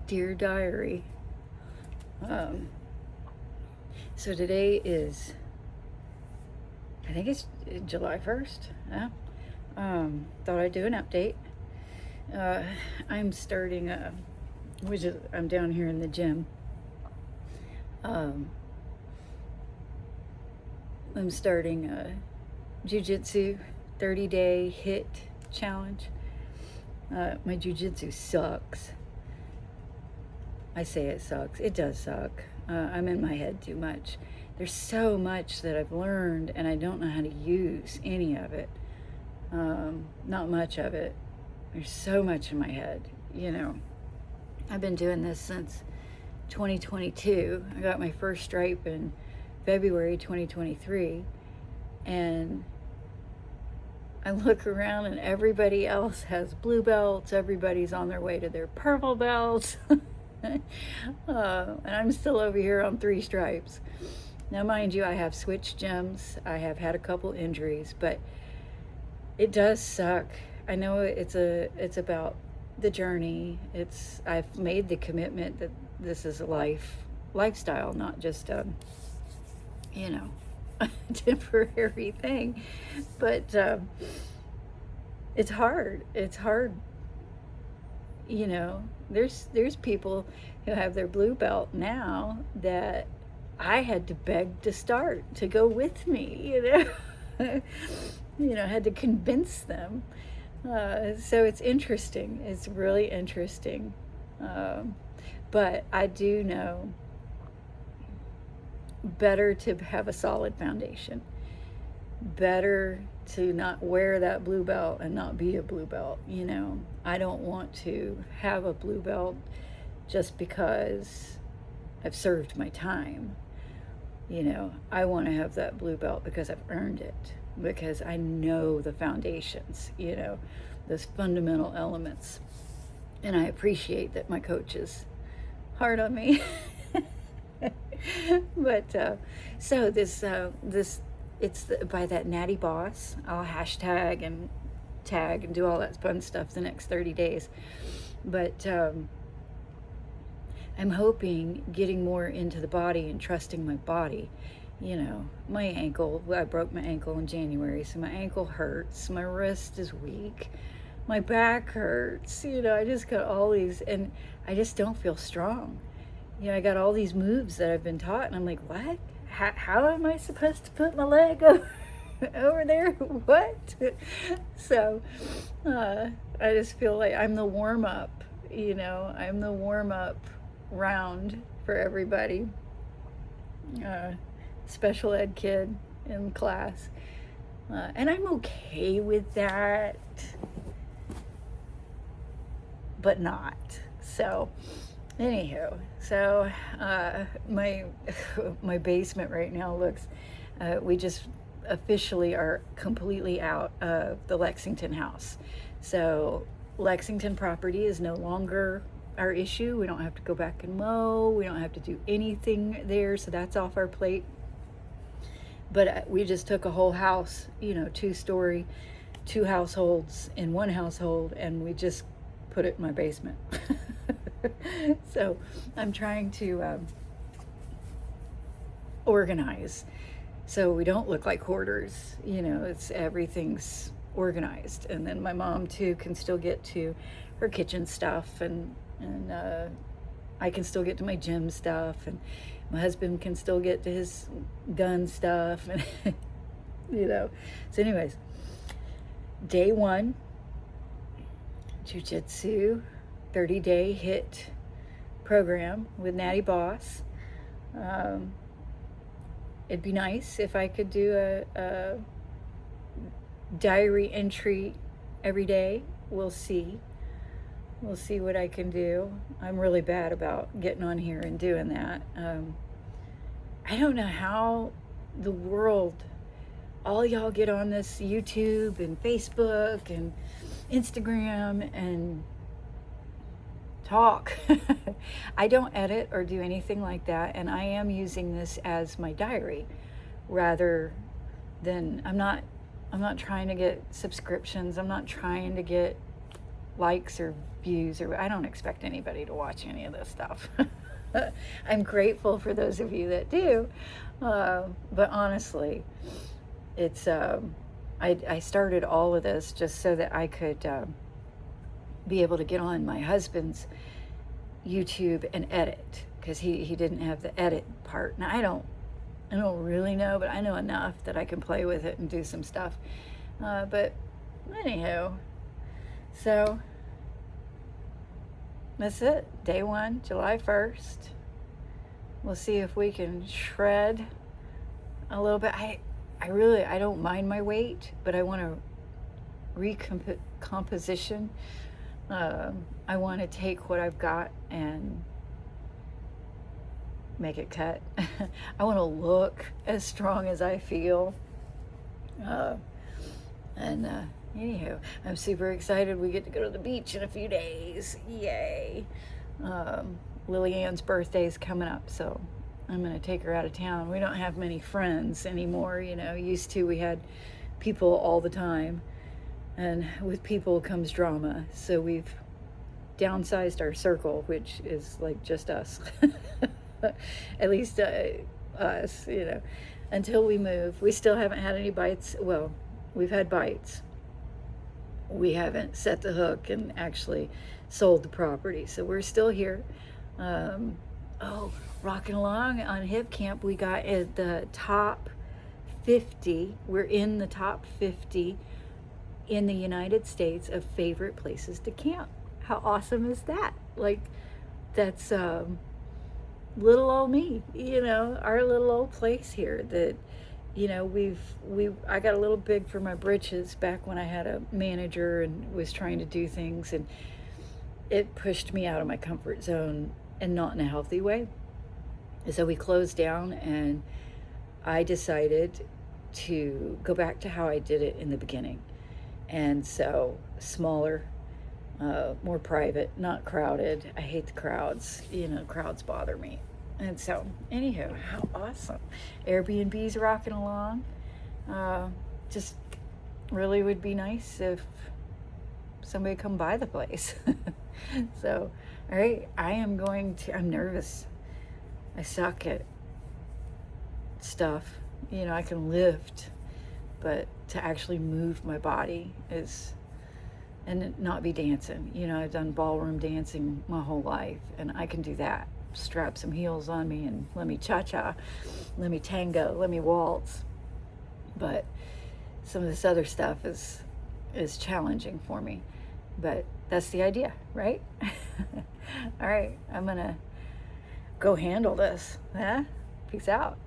Dear Diary. So today is, I think it's July 1st. Yeah. Thought I'd do an update. I'm starting I'm down here in the gym. I'm starting a jiu-jitsu 30-day hit challenge. My jiu-jitsu sucks. I say it sucks. It does suck. I'm in my head too much. There's so much that I've learned and I don't know how to use any of it. Not much of it. There's so much in my head. I've been doing this since 2022. I got my first stripe in February 2023, and I look around and everybody else has blue belts. Everybody's on their way to their purple belts. And I'm still over here on 3 stripes. Now, mind you, I have switched gyms. I have had a couple injuries, but it does suck. I know it's about the journey. I've made the commitment that this is a lifestyle, not just a temporary thing. But it's hard. It's hard. There's people who have their blue belt now that I had to beg to start to go with me. Had to convince them. So it's interesting. It's really interesting. But I do know better to have a solid foundation. Better to not wear that blue belt and not be a blue belt. I don't want to have a blue belt just because I've served my time. I want to have that blue belt because I've earned it, because I know the foundations, those fundamental elements. And I appreciate that my coach is hard on me. But so this it's by that Natty Boss. I'll hashtag and tag and do all that fun stuff the next 30 days. But I'm hoping getting more into the body and trusting my body. My ankle, I broke my ankle in January, so my ankle hurts. My wrist is weak. My back hurts. I just got all these, and I just don't feel strong. I got all these moves that I've been taught, and I'm like, what? How am I supposed to put my leg over there? What? So I just feel like I'm the warm-up, I'm the warm-up round for everybody. Special ed kid in class. And I'm okay with that, but not. So anywho, my basement right now looks, we just officially are completely out of the Lexington house. So Lexington property is no longer our issue. We don't have to go back and mow. We don't have to do anything there. So that's off our plate. But we just took a whole house, 2-story, 2 households in one household, and we just put it in my basement. So I'm trying to organize so we don't look like hoarders. Everything's organized. And then my mom too can still get to her kitchen stuff, and I can still get to my gym stuff, and my husband can still get to his gun stuff, and So anyways, day 1, jiu-jitsu 30-day hit program with Natty Boss. It'd be nice if I could do a diary entry every day. We'll see what I can do. I'm really bad about getting on here and doing that. I don't know how the world, all y'all get on this YouTube and Facebook and Instagram and talk. I don't edit or do anything like that, and I am using this as my diary rather than, I'm not trying to get subscriptions. I'm not trying to get likes or views, or I don't expect anybody to watch any of this stuff. I'm grateful for those of you that do, but honestly, it's I started all of this just so that I could be able to get on my husband's YouTube and edit, because he didn't have the edit part. Now I don't really know, but I know enough that I can play with it and do some stuff. But anywho, so that's it. Day one, July 1st. We'll see if we can shred a little bit. I don't mind my weight, but I want to recomposition. I want to take what I've got and make it cut. I want to look as strong as I feel. Anywho, I'm super excited. We get to go to the beach in a few days. Yay. Lily Ann's birthday is coming up, so I'm going to take her out of town. We don't have many friends anymore, Used to, we had people all the time, and with people comes drama. So we've downsized our circle, which is like just us. At least us, until we move. We still haven't had any bites. Well, we've had bites. We haven't set the hook and actually sold the property. So we're still here. Rocking along on Hip Camp. We got at the top 50. We're in the top 50 in the United States of favorite places to camp. How awesome is that? Like, that's little old me, our little old place here that, I got a little big for my britches back when I had a manager and was trying to do things, and it pushed me out of my comfort zone, and not in a healthy way. So we closed down, and I decided to go back to how I did it in the beginning. And so smaller, more private, not crowded. I hate the crowds. Crowds bother me. And so, anywho, how awesome. Airbnb's rocking along. Just really would be nice if somebody come by the place. So, all right, I'm nervous. I suck at stuff. I can lift, but to actually move my body and not be dancing. I've done ballroom dancing my whole life, and I can do that. Strap some heels on me and let me cha-cha, let me tango, let me waltz. But some of this other stuff is challenging for me. But that's the idea, right? All right, I'm gonna go handle this. Peace out.